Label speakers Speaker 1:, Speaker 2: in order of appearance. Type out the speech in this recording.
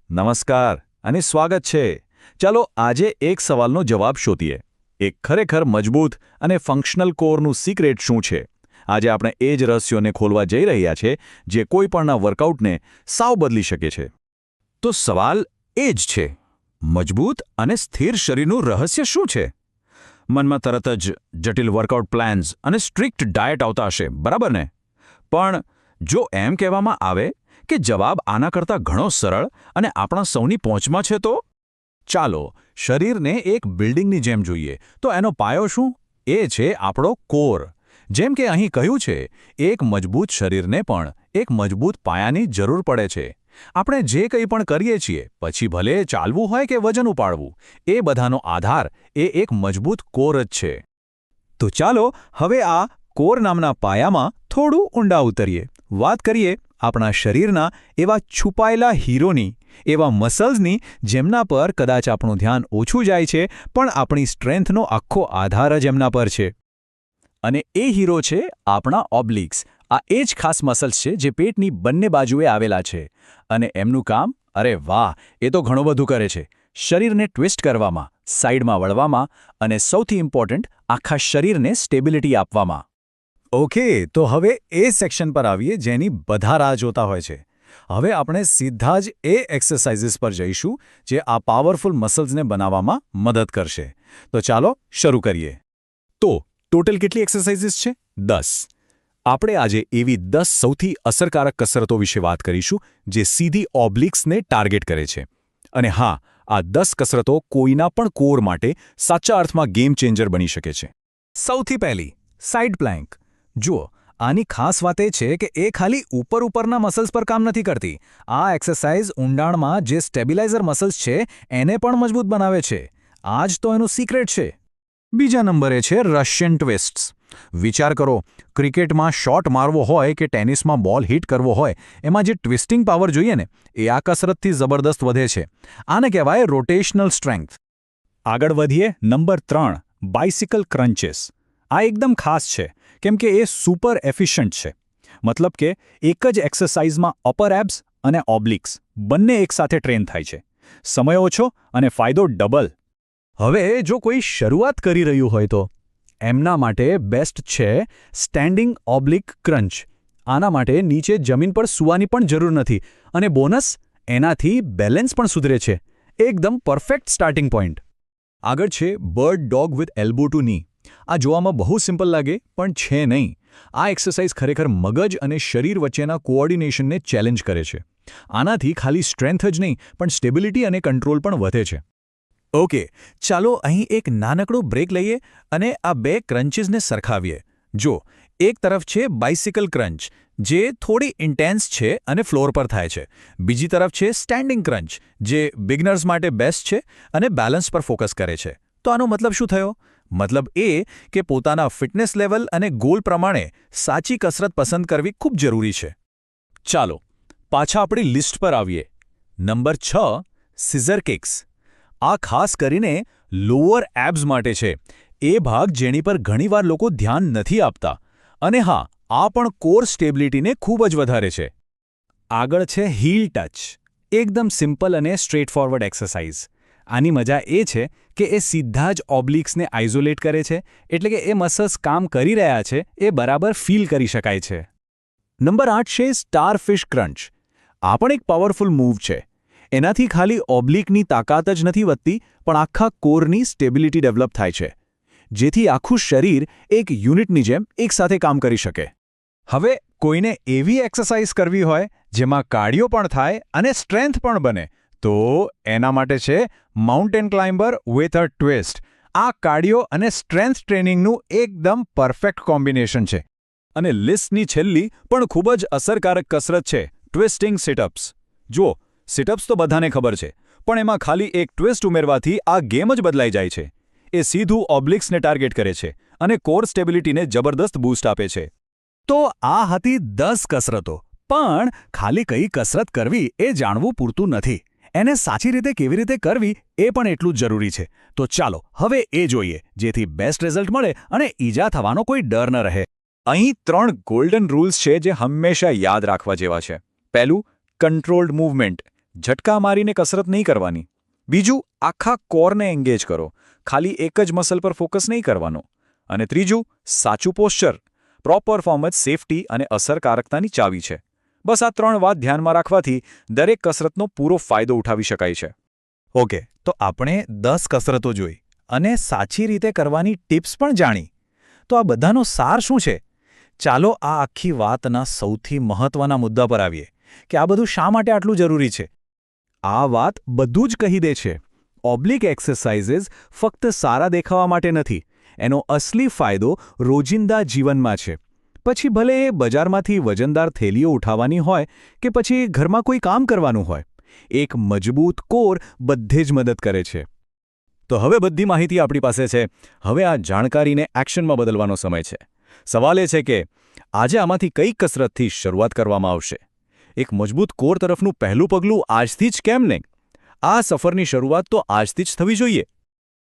Speaker 1: નમસ્કાર અને સ્વાગત છે. ચાલો આજે એક સવાલનો જવાબ શોધીએ. એક ખરેખર મજબૂત અને ફંક્શનલ કોરનું સિક્રેટ શું છે? આજે આપણે એ જ રહસ્યોને ખોલવા જઈ રહ્યા છે જે કોઈપણના વર્કઆઉટને સાવ બદલી શકે છે.
Speaker 2: તો સવાલ એ જ છે, મજબૂત અને સ્થિર શરીરનું રહસ્ય શું છે? મનમાં તરત જ જટિલ વર્કઆઉટ પ્લાન્સ અને સ્ટ્રિક્ટ ડાયટ આવતા હશે, બરાબર ને? પણ જો એમ કહેવામાં આવે કે જવાબ આના કરતાં ઘણો સરળ અને આપણા સૌની પહોંચમાં છે તો?
Speaker 1: ચાલો શરીરને એક બિલ્ડિંગની જેમ જોઈએ તો એનો પાયો શું? એ છે આપણો કોર. જેમ કે અહીં કહ્યું છે, એક મજબૂત શરીરને પણ એક મજબૂત પાયાની જરૂર પડે છે. આપણે જે કંઈ પણ કરીએ છીએ, પછી ભલે ચાલવું હોય કે વજન ઉપાડવું, એ બધાનો આધાર એ એક મજબૂત કોર જ છે. તો ચાલો હવે આ કોર નામના પાયામાં થોડું ઊંડા ઉતરીએ. વાત કરીએ આપણા શરીરના એવા છુપાયેલા હીરોની, એવા મસલ્સની જેમના પર કદાચ આપણું ધ્યાન ઓછું જાય છે, પણ આપણી સ્ટ્રેન્થનો આખો આધાર જ એમના પર છે. અને એ હીરો છે આપણા ઓબ્લિક્સ. આ એ જ ખાસ મસલ્સ છે જે પેટની બંને બાજુએ આવેલા છે. અને એમનું કામ, અરે વાહ, એ તો ઘણું બધું કરે છે. શરીરને ટ્વિસ્ટ કરવામાં, સાઈડમાં વળવામાં અને સૌથી ઇમ્પોર્ટન્ટ, આખા શરીરને સ્ટેબિલિટી આપવામાં. ઓકે, તો હવે એ સેક્શન પર આવીએ જેની બધા રાહ જોતા હોય છે. હવે આપણે સીધા જ એ એક્સરસાઇઝીસ પર જઈશું જે આ પાવરફુલ મસલ્સને બનાવવામાં મદદ કરશે. તો ચાલો શરૂ કરીએ. તો ટોટલ કેટલી એક્સરસાઇઝીસ છે? 10. આપણે આજે એવી 10 સૌથી અસરકારક કસરતો વિશે વાત કરીશું જે સીધી ઓબ્લિક્સને ટાર્ગેટ કરે છે. અને હા, આ 10 કસરતો કોઈના પણ કોર માટે સાચા અર્થમાં ગેમ ચેન્જર બની શકે છે. સૌથી પહેલી, સાઇડ પ્લેન્ક. જુઓ, આની ખાસ વાત એ છે કે એ ખાલી ઉપરના મસલ્સ પર કામ નથી કરતી. આ એક્સરસાઇઝ ઊંડાણમાં જે સ્ટેબિલાઇઝર મસલ્સ છે એને પણ મજબૂત બનાવે છે. આ જ તો એનું સિક્રેટ છે. બીજા નંબરે છે રશિયન ટ્વિસ્ટ્સ. વિચાર કરો, ક્રિકેટમાં શોટ મારવો હોય કે ટેનિસમાં બોલ હિટ કરવો હોય, એમાં જે ટ્વિસ્ટિંગ પાવર જોઈએ ને, એ આ કસરતથી જબરદસ્ત વધે છે. આને કહેવાય રોટેશનલ સ્ટ્રેન્થ. આગળ વધીએ. Number 3, bicycle crunches. આ એકદમ ખાસ છે કેમ કે એ સુપર એફિશિયન્ટ છે. મતલબ કે એક જ એક્સરસાઇઝમાં અપર એબ્સ અને ઓબ્લિક્સ બંને એકસાથે ટ્રેન થાય છે. સમય ઓછો અને ફાયદો ડબલ. હવે જો કોઈ શરૂઆત કરી રહ્યું હોય તો એમના માટે બેસ્ટ છે સ્ટેન્ડિંગ ઓબ્લિક ક્રંચ. આના માટે નીચે જમીન પર સૂવાની પણ જરૂર નથી. અને બોનસ, એનાથી બેલેન્સ પણ સુધરે છે. એકદમ પરફેક્ટ સ્ટાર્ટિંગ પોઈન્ટ. આગળ છે bird dog with elbow to knee. આ જોવામાં બહુ સિમ્પલ લાગે, પણ છે નહીં. આ એક્સરસાઇઝ ખરેખર મગજ અને શરીર વચ્ચેના કોઓર્ડિનેશનને ચેલેન્જ કરે છે. આનાથી ખાલી સ્ટ્રેન્થ જ નહીં, પણ સ્ટેબિલિટી અને કંટ્રોલ પણ વધે છે. ઓકે, ચાલો અહીં એક નાનકડો બ્રેક લઈએ અને આ બે ક્રન્ચીસને સરખાવીએ. જો, એક તરફ છે બાઇસિકલ ક્રંચ, જે થોડી ઇન્ટેન્સ છે અને ફ્લોર પર થાય છે. બીજી તરફ છે સ્ટેન્ડિંગ ક્રંચ, જે બિગનર્સ માટે બેસ્ટ છે અને બેલેન્સ પર ફોકસ કરે છે. તો આનો મતલબ શું થયો? મતલબ એ કે પોતાના ફિટનેસ લેવલ અને ગોલ પ્રમાણે સાચી કસરત પસંદ કરવી ખૂબ જરૂરી છે. ચાલો પાછા આપણી લિસ્ટ પર આવીએ. Number 6, Caesar kicks. આ ખાસ કરીને લોઅર એબ્સ માટે છે. એ ભાગ જેની પર ઘણીવાર લોકો ધ્યાન નથી આપતા. અને હા, આ પણ કોર સ્ટેબિલિટીને ખૂબ જ વધારે છે. આગળ છે હીલ ટચ. એકદમ સિમ્પલ અને સ્ટ્રેટ ફોરવર્ડ એક્સરસાઇઝ. આની મજા એ છે કે એ સીધા જ ઓબ્લિક્સને આઇસોલેટ કરે છે, એટલે કે એ મસલ્સ કામ કરી રહ્યા છે એ બરાબર ફીલ કરી શકાય છે. નંબર 8 છે સ્ટારફિશ ક્રંચ. આ પણ એક પાવરફુલ મૂવ છે. એનાથી ખાલી ઓબ્લિકની તાકાત જ નથી વધતી, પણ આખા કોરની સ્ટેબિલિટી ડેવલપ થાય છે, જેથી આખું શરીર એક યુનિટની જેમ એકસાથે કામ કરી શકે. હવે કોઈને એવી એક્સરસાઇઝ કરવી હોય જેમાં કાર્ડિયો પણ થાય અને સ્ટ્રેન્થ પણ બને, તો એના માટે છે માઉન્ટેન ક્લાઇમ્બર વિથ અ ટ્વિસ્ટ. આ કાર્ડિયો અને સ્ટ્રેન્થ ટ્રેનિંગનું એકદમ પરફેક્ટ કોમ્બિનેશન છે. અને લિસ્ટની છેલ્લી પણ ખૂબ જ અસરકારક કસરત છે ટ્વિસ્ટિંગ સિટઅપ્સ. જુઓ, સિટઅપ્સ તો બધાને ખબર છે, પણ એમાં ખાલી એક ટ્વિસ્ટ ઉમેરવાથી આ ગેમ જ બદલાઈ જાય છે. એ સીધું ઓબ્લિક્સને ટાર્ગેટ કરે છે અને કોર સ્ટેબિલિટીને જબરદસ્ત બૂસ્ટ આપે છે. તો આ હતી 10 કસરતો. પણ ખાલી કઈ કસરત કરવી એ જાણવું પૂરતું નથી. એને સાચી રીતે કેવી રીતે કરવી એ પણ એટલું જ જરૂરી છે. તો ચાલો હવે એ જોઈએ, જેથી બેસ્ટ રિઝલ્ટ મળે અને ઈજા થવાનો કોઈ ડર ન રહે. અહીં 3 ગોલ્ડન રૂલ્સ છે જે હંમેશા યાદ રાખવા જેવા છે. પહેલું, કંટ્રોલ્ડ મૂવમેન્ટ.
Speaker 3: ઝટકા મારીને કસરત નહીં કરવાની. બીજું, આખા કોરને એન્ગેજ કરો, ખાલી એક જ મસલ પર ફોકસ નહીં કરવાનો. અને ત્રીજું, સાચું પોસ્ચર. પ્રોપર ફોર્મ જ સેફટી અને અસરકારકતાની ચાવી છે. બસ આ 3 વાત ધ્યાનમાં રાખવાથી દરેક કસરતનો પૂરો ફાયદો ઉઠાવી શકાય છે.
Speaker 1: ઓકે, તો આપણે 10 કસરતો જોઈ અને સાચી રીતે કરવાની ટિપ્સ પણ જાણી. તો આ બધાનો સાર શું છે? ચાલો આ આખી વાતના સૌથી મહત્વના મુદ્દા પર આવીએ કે આ બધું શા માટે આટલું જરૂરી છે. આ વાત બધું જ કહી દે છે. ઓબ્લિક એક્સરસાઇઝીસ ફક્ત સારા દેખાવા માટે નથી. એનો અસલી ફાયદો રોજિંદા જીવનમાં છે. પછી ભલે એ બજારમાંથી વજનદાર થેલીઓ ઉઠાવવાની હોય કે પછી ઘરમાં કોઈ કામ કરવાનું હોય, એક મજબૂત કોર બધે જ મદદ કરે છે. તો હવે બધી માહિતી આપણી પાસે છે. હવે આ જાણકારીને એક્શનમાં બદલવાનો સમય છે. સવાલ એ છે કે આજે આમાંથી કઈ કસરતથી શરૂઆત કરવામાં આવશે? એક મજબૂત કોર તરફનું પહેલું પગલું આજથી જ કેમ નહીં? આ સફરની શરૂઆત તો આજથી જ થવી જોઈએ.